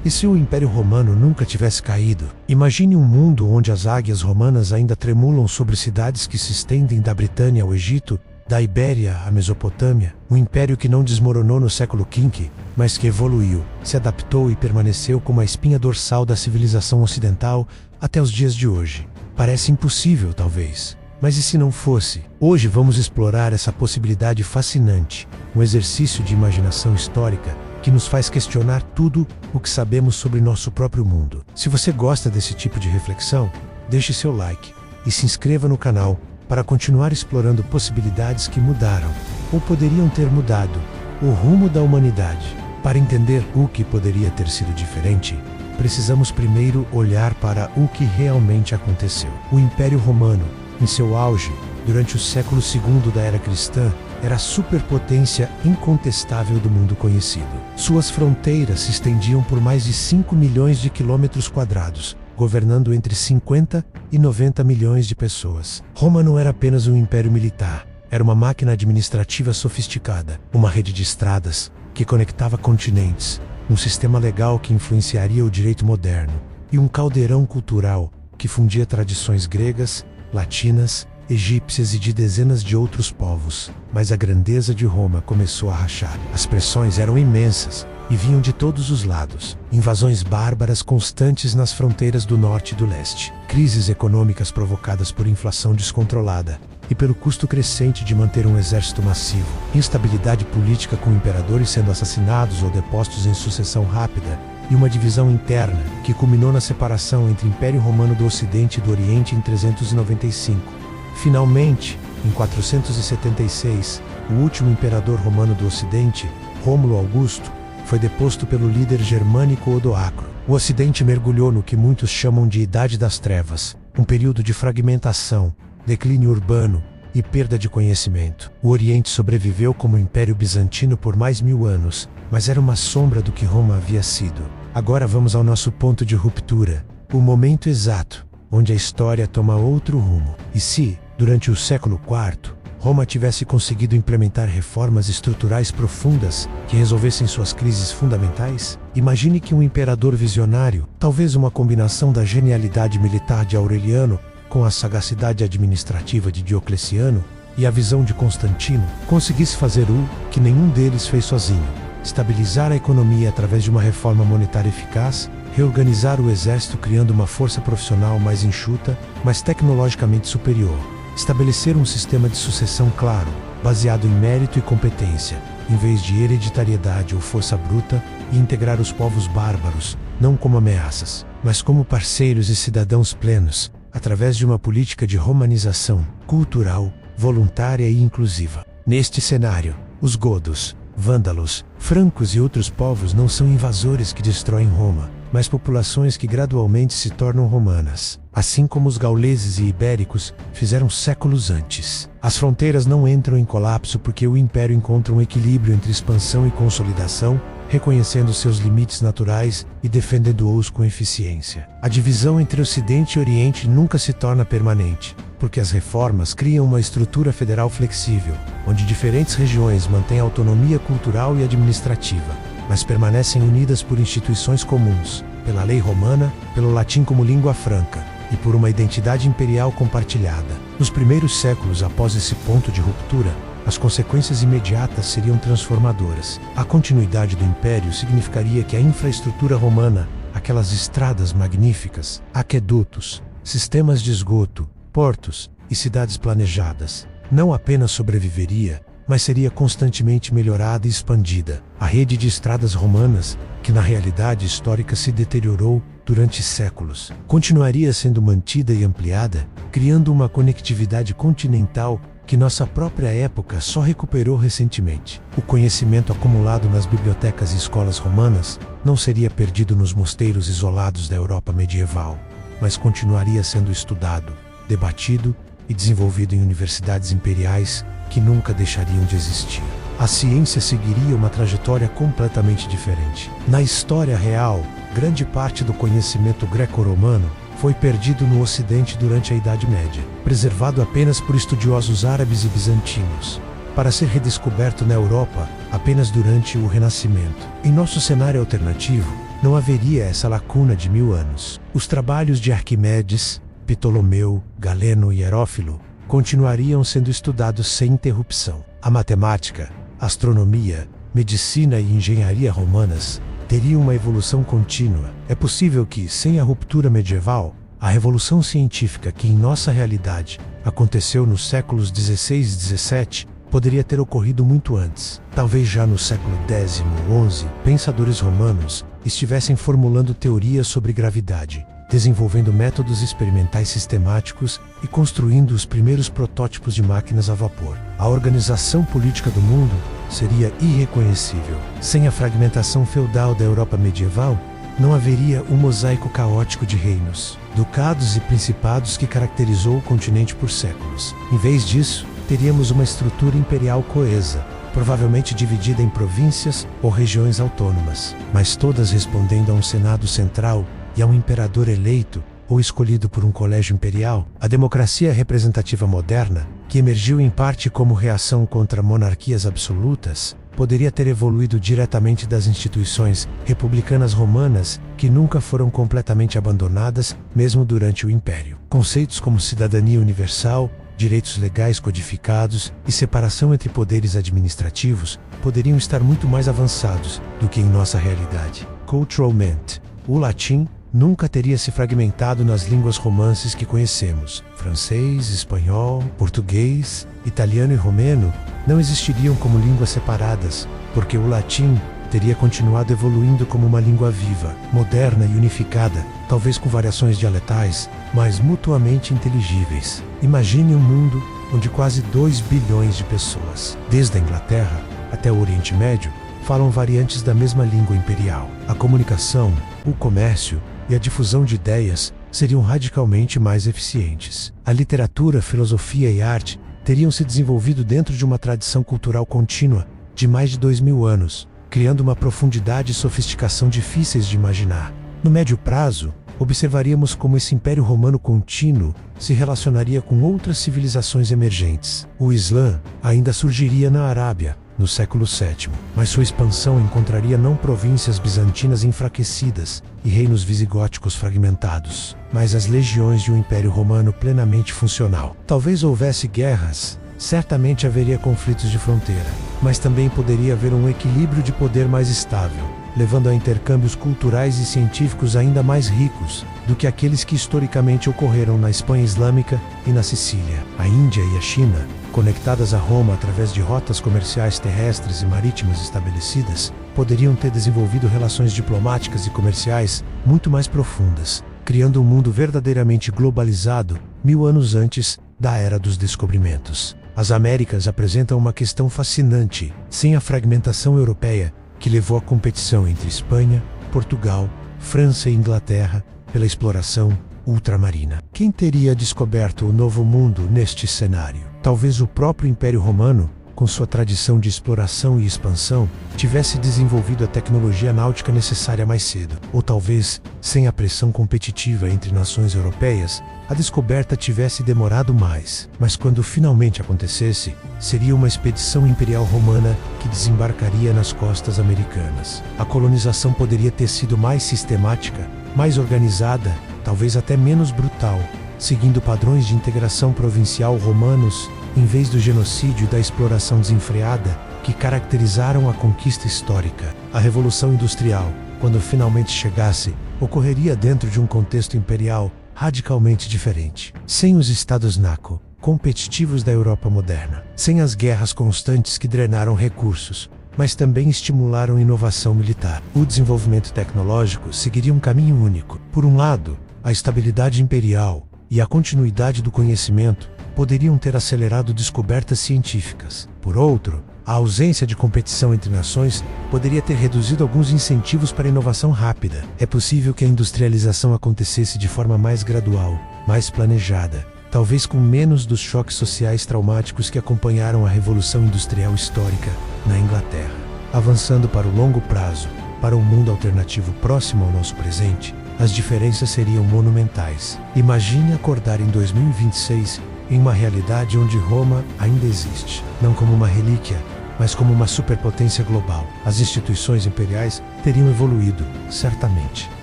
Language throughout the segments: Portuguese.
E se o Império Romano nunca tivesse caído? Imagine um mundo onde as águias romanas ainda tremulam sobre cidades que se estendem da Britânia ao Egito, da Ibéria à Mesopotâmia, um império que não desmoronou no século V, mas que evoluiu, se adaptou e permaneceu como a espinha dorsal da civilização ocidental até os dias de hoje. Parece impossível, talvez. Mas e se não fosse? Hoje vamos explorar essa possibilidade fascinante, um exercício de imaginação histórica que nos faz questionar tudo o que sabemos sobre nosso próprio mundo. Se você gosta desse tipo de reflexão, deixe seu like e se inscreva no canal para continuar explorando possibilidades que mudaram, ou poderiam ter mudado, o rumo da humanidade. Para entender o que poderia ter sido diferente, precisamos primeiro olhar para o que realmente aconteceu. O Império Romano, em seu auge, durante o século II da Era Cristã, era a superpotência incontestável do mundo conhecido. Suas fronteiras se estendiam por mais de 5 milhões de quilômetros quadrados, governando entre 50 e 90 milhões de pessoas. Roma não era apenas um império militar, era uma máquina administrativa sofisticada, uma rede de estradas que conectava continentes, um sistema legal que influenciaria o direito moderno e um caldeirão cultural que fundia tradições gregas, latinas, egípcias e de dezenas de outros povos. Mas a grandeza de Roma começou a rachar. As pressões eram imensas e vinham de todos os lados. Invasões bárbaras constantes nas fronteiras do norte e do leste. Crises econômicas provocadas por inflação descontrolada e pelo custo crescente de manter um exército massivo. Instabilidade política com imperadores sendo assassinados ou depostos em sucessão rápida. E uma divisão interna que culminou na separação entre o Império Romano do Ocidente e do Oriente em 395. Finalmente, em 476, o último imperador romano do Ocidente, Rômulo Augusto, foi deposto pelo líder germânico Odoacro. O Ocidente mergulhou no que muitos chamam de Idade das Trevas, um período de fragmentação, declínio urbano e perda de conhecimento. O Oriente sobreviveu como Império Bizantino por mais 1000 anos, mas era uma sombra do que Roma havia sido. Agora vamos ao nosso ponto de ruptura, o momento exato, onde a história toma outro rumo. E se, durante o século IV, Roma tivesse conseguido implementar reformas estruturais profundas que resolvessem suas crises fundamentais? Imagine que um imperador visionário, talvez uma combinação da genialidade militar de Aureliano com a sagacidade administrativa de Diocleciano e a visão de Constantino, conseguisse fazer o que nenhum deles fez sozinho: estabilizar a economia através de uma reforma monetária eficaz, reorganizar o exército criando uma força profissional mais enxuta, mas tecnologicamente superior, estabelecer um sistema de sucessão claro, baseado em mérito e competência, em vez de hereditariedade ou força bruta, e integrar os povos bárbaros, não como ameaças, mas como parceiros e cidadãos plenos, através de uma política de romanização cultural, voluntária e inclusiva. Neste cenário, os godos, vândalos, francos e outros povos não são invasores que destroem Roma, mas populações que gradualmente se tornam romanas, assim como os gauleses e ibéricos fizeram séculos antes. As fronteiras não entram em colapso porque o império encontra um equilíbrio entre expansão e consolidação, reconhecendo seus limites naturais e defendendo-os com eficiência. A divisão entre Ocidente e Oriente nunca se torna permanente, porque as reformas criam uma estrutura federal flexível, onde diferentes regiões mantêm autonomia cultural e administrativa, mas permanecem unidas por instituições comuns, pela lei romana, pelo latim como língua franca, e por uma identidade imperial compartilhada. Nos primeiros séculos após esse ponto de ruptura, as consequências imediatas seriam transformadoras. A continuidade do império significaria que a infraestrutura romana, aquelas estradas magníficas, aquedutos, sistemas de esgoto, portos e cidades planejadas, não apenas sobreviveria, mas seria constantemente melhorada e expandida. A rede de estradas romanas, que na realidade histórica se deteriorou durante séculos, continuaria sendo mantida e ampliada, criando uma conectividade continental que nossa própria época só recuperou recentemente. O conhecimento acumulado nas bibliotecas e escolas romanas não seria perdido nos mosteiros isolados da Europa medieval, mas continuaria sendo estudado, debatido e desenvolvido em universidades imperiais que nunca deixariam de existir. A ciência seguiria uma trajetória completamente diferente. Na história real, grande parte do conhecimento greco-romano foi perdido no Ocidente durante a Idade Média, preservado apenas por estudiosos árabes e bizantinos, para ser redescoberto na Europa apenas durante o Renascimento. Em nosso cenário alternativo, não haveria essa lacuna de 1000 anos. Os trabalhos de Arquimedes, Ptolomeu, Galeno e Herófilo continuariam sendo estudados sem interrupção. A matemática, astronomia, medicina e engenharia romanas teriam uma evolução contínua. É possível que, sem a ruptura medieval, a revolução científica que em nossa realidade aconteceu nos séculos XVI e XVII poderia ter ocorrido muito antes. Talvez já no século X ou XI, pensadores romanos estivessem formulando teorias sobre gravidade, desenvolvendo métodos experimentais sistemáticos e construindo os primeiros protótipos de máquinas a vapor. A organização política do mundo seria irreconhecível. Sem a fragmentação feudal da Europa medieval, não haveria um mosaico caótico de reinos, ducados e principados que caracterizou o continente por séculos. Em vez disso, teríamos uma estrutura imperial coesa, provavelmente dividida em províncias ou regiões autônomas, mas todas respondendo a um senado central e a um imperador eleito ou escolhido por um colégio imperial. A democracia representativa moderna, que emergiu em parte como reação contra monarquias absolutas, poderia ter evoluído diretamente das instituições republicanas romanas que nunca foram completamente abandonadas, mesmo durante o Império. Conceitos como cidadania universal, direitos legais codificados e separação entre poderes administrativos poderiam estar muito mais avançados do que em nossa realidade. Culturalmente, o latim nunca teria se fragmentado nas línguas romances que conhecemos. Francês, espanhol, português, italiano e romeno não existiriam como línguas separadas, porque o latim teria continuado evoluindo como uma língua viva, moderna e unificada, talvez com variações dialetais, mas mutuamente inteligíveis. Imagine um mundo onde quase 2 bilhões de pessoas, desde a Inglaterra até o Oriente Médio, falam variantes da mesma língua imperial. A comunicação, o comércio e a difusão de ideias seriam radicalmente mais eficientes. A literatura, filosofia e arte teriam se desenvolvido dentro de uma tradição cultural contínua de mais de 2000 anos, criando uma profundidade e sofisticação difíceis de imaginar. No médio prazo, observaríamos como esse Império Romano contínuo se relacionaria com outras civilizações emergentes. O Islã ainda surgiria na Arábia, no século VII, mas sua expansão encontraria não províncias bizantinas enfraquecidas e reinos visigóticos fragmentados, mas as legiões de um Império Romano plenamente funcional. Talvez houvesse guerras, certamente haveria conflitos de fronteira, mas também poderia haver um equilíbrio de poder mais estável, levando a intercâmbios culturais e científicos ainda mais ricos do que aqueles que historicamente ocorreram na Espanha Islâmica e na Sicília. A Índia e a China, conectadas a Roma através de rotas comerciais terrestres e marítimas estabelecidas, poderiam ter desenvolvido relações diplomáticas e comerciais muito mais profundas, criando um mundo verdadeiramente globalizado 1000 anos antes da Era dos Descobrimentos. As Américas apresentam uma questão fascinante. Sem a fragmentação europeia, que levou à competição entre Espanha, Portugal, França e Inglaterra pela exploração ultramarina. Quem teria descoberto o Novo Mundo neste cenário? Talvez o próprio Império Romano, com sua tradição de exploração e expansão, tivesse desenvolvido a tecnologia náutica necessária mais cedo. Ou talvez, sem a pressão competitiva entre nações europeias, a descoberta tivesse demorado mais. Mas quando finalmente acontecesse, seria uma expedição imperial romana que desembarcaria nas costas americanas. A colonização poderia ter sido mais sistemática, mais organizada, talvez até menos brutal, seguindo padrões de integração provincial romanos, em vez do genocídio e da exploração desenfreada que caracterizaram a conquista histórica. A Revolução Industrial, quando finalmente chegasse, ocorreria dentro de um contexto imperial radicalmente diferente. Sem os estados naco, competitivos da Europa moderna. Sem as guerras constantes que drenaram recursos, mas também estimularam inovação militar. O desenvolvimento tecnológico seguiria um caminho único. Por um lado, a estabilidade imperial e a continuidade do conhecimento poderiam ter acelerado descobertas científicas. Por outro, a ausência de competição entre nações poderia ter reduzido alguns incentivos para a inovação rápida. É possível que a industrialização acontecesse de forma mais gradual, mais planejada, talvez com menos dos choques sociais traumáticos que acompanharam a Revolução Industrial histórica na Inglaterra. Avançando para o longo prazo, para um mundo alternativo próximo ao nosso presente, as diferenças seriam monumentais. Imagine acordar em 2026 em uma realidade onde Roma ainda existe, não como uma relíquia, mas como uma superpotência global. As instituições imperiais teriam evoluído, certamente.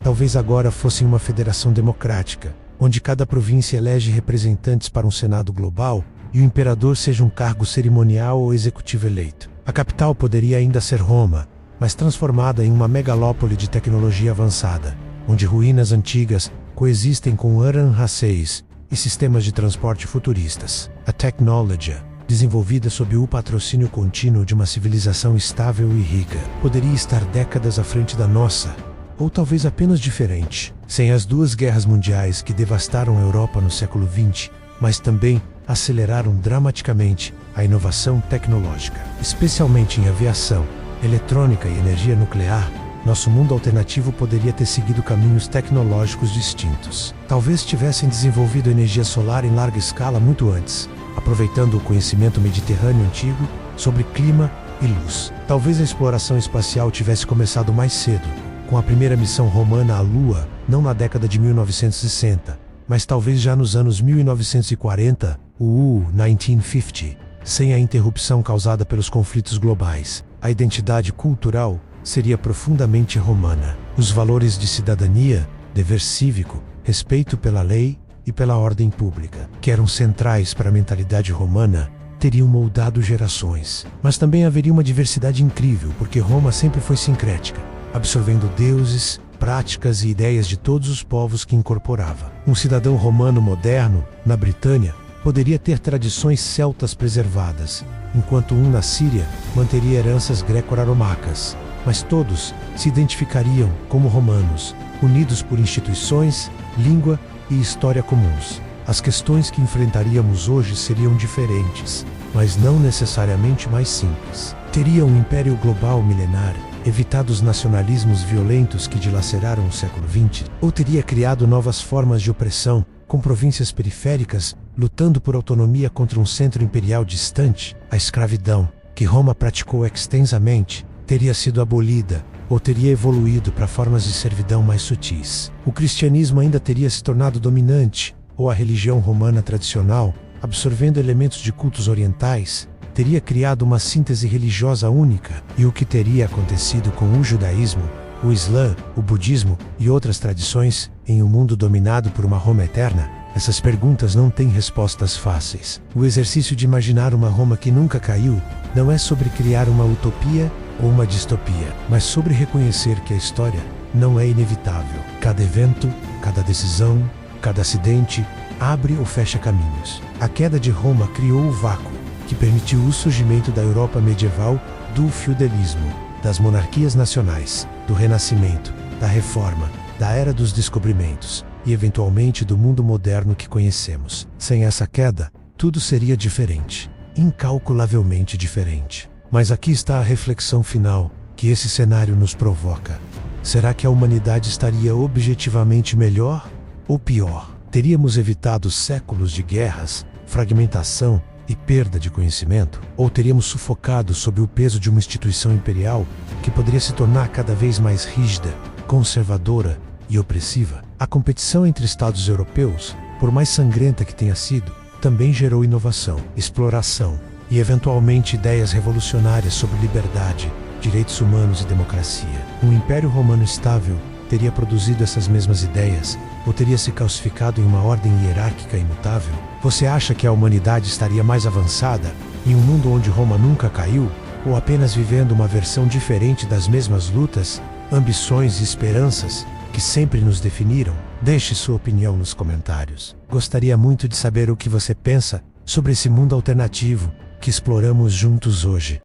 Talvez agora fossem uma federação democrática, onde cada província elege representantes para um senado global e o imperador seja um cargo cerimonial ou executivo eleito. A capital poderia ainda ser Roma, mas transformada em uma megalópole de tecnologia avançada, onde ruínas antigas coexistem com Uran-6 e sistemas de transporte futuristas. A Technologia, desenvolvida sob o patrocínio contínuo de uma civilização estável e rica, poderia estar décadas à frente da nossa, ou talvez apenas diferente. Sem as duas guerras mundiais que devastaram a Europa no século XX, mas também aceleraram dramaticamente a inovação tecnológica, especialmente em aviação, eletrônica e energia nuclear. Nosso mundo alternativo poderia ter seguido caminhos tecnológicos distintos. Talvez tivessem desenvolvido energia solar em larga escala muito antes, aproveitando o conhecimento mediterrâneo antigo sobre clima e luz. Talvez a exploração espacial tivesse começado mais cedo, com a primeira missão romana à Lua, não na década de 1960, mas talvez já nos anos 1940, o 1950, sem a interrupção causada pelos conflitos globais. A identidade cultural seria profundamente romana. Os valores de cidadania, dever cívico, respeito pela lei e pela ordem pública, que eram centrais para a mentalidade romana, teriam moldado gerações. Mas também haveria uma diversidade incrível, porque Roma sempre foi sincrética, absorvendo deuses, práticas e ideias de todos os povos que incorporava. Um cidadão romano moderno, na Britânia, poderia ter tradições celtas preservadas, enquanto um na Síria manteria heranças greco-aromacas. Mas todos se identificariam como romanos, unidos por instituições, língua e história comuns. As questões que enfrentaríamos hoje seriam diferentes, mas não necessariamente mais simples. Teria um império global milenar evitado os nacionalismos violentos que dilaceraram o século XX? Ou teria criado novas formas de opressão, com províncias periféricas lutando por autonomia contra um centro imperial distante? A escravidão, que Roma praticou extensamente, teria sido abolida ou teria evoluído para formas de servidão mais sutis. O cristianismo ainda teria se tornado dominante, ou a religião romana tradicional, absorvendo elementos de cultos orientais, teria criado uma síntese religiosa única. E o que teria acontecido com o judaísmo, o islã, o budismo e outras tradições em um mundo dominado por uma Roma eterna? Essas perguntas não têm respostas fáceis. O exercício de imaginar uma Roma que nunca caiu não é sobre criar uma utopia ou uma distopia, mas sobre reconhecer que a história não é inevitável. Cada evento, cada decisão, cada acidente abre ou fecha caminhos. A queda de Roma criou o vácuo que permitiu o surgimento da Europa medieval, do feudalismo, das monarquias nacionais, do Renascimento, da Reforma, da Era dos Descobrimentos e, eventualmente, do mundo moderno que conhecemos. Sem essa queda, tudo seria diferente, incalculavelmente diferente. Mas aqui está a reflexão final que esse cenário nos provoca. Será que a humanidade estaria objetivamente melhor ou pior? Teríamos evitado séculos de guerras, fragmentação e perda de conhecimento? Ou teríamos sufocado sob o peso de uma instituição imperial que poderia se tornar cada vez mais rígida, conservadora e opressiva? A competição entre estados europeus, por mais sangrenta que tenha sido, também gerou inovação, exploração e eventualmente ideias revolucionárias sobre liberdade, direitos humanos e democracia. Um império romano estável teria produzido essas mesmas ideias, ou teria se calcificado em uma ordem hierárquica imutável? Você acha que a humanidade estaria mais avançada em um mundo onde Roma nunca caiu, ou apenas vivendo uma versão diferente das mesmas lutas, ambições e esperanças que sempre nos definiram? Deixe sua opinião nos comentários. Gostaria muito de saber o que você pensa sobre esse mundo alternativo que exploramos juntos hoje.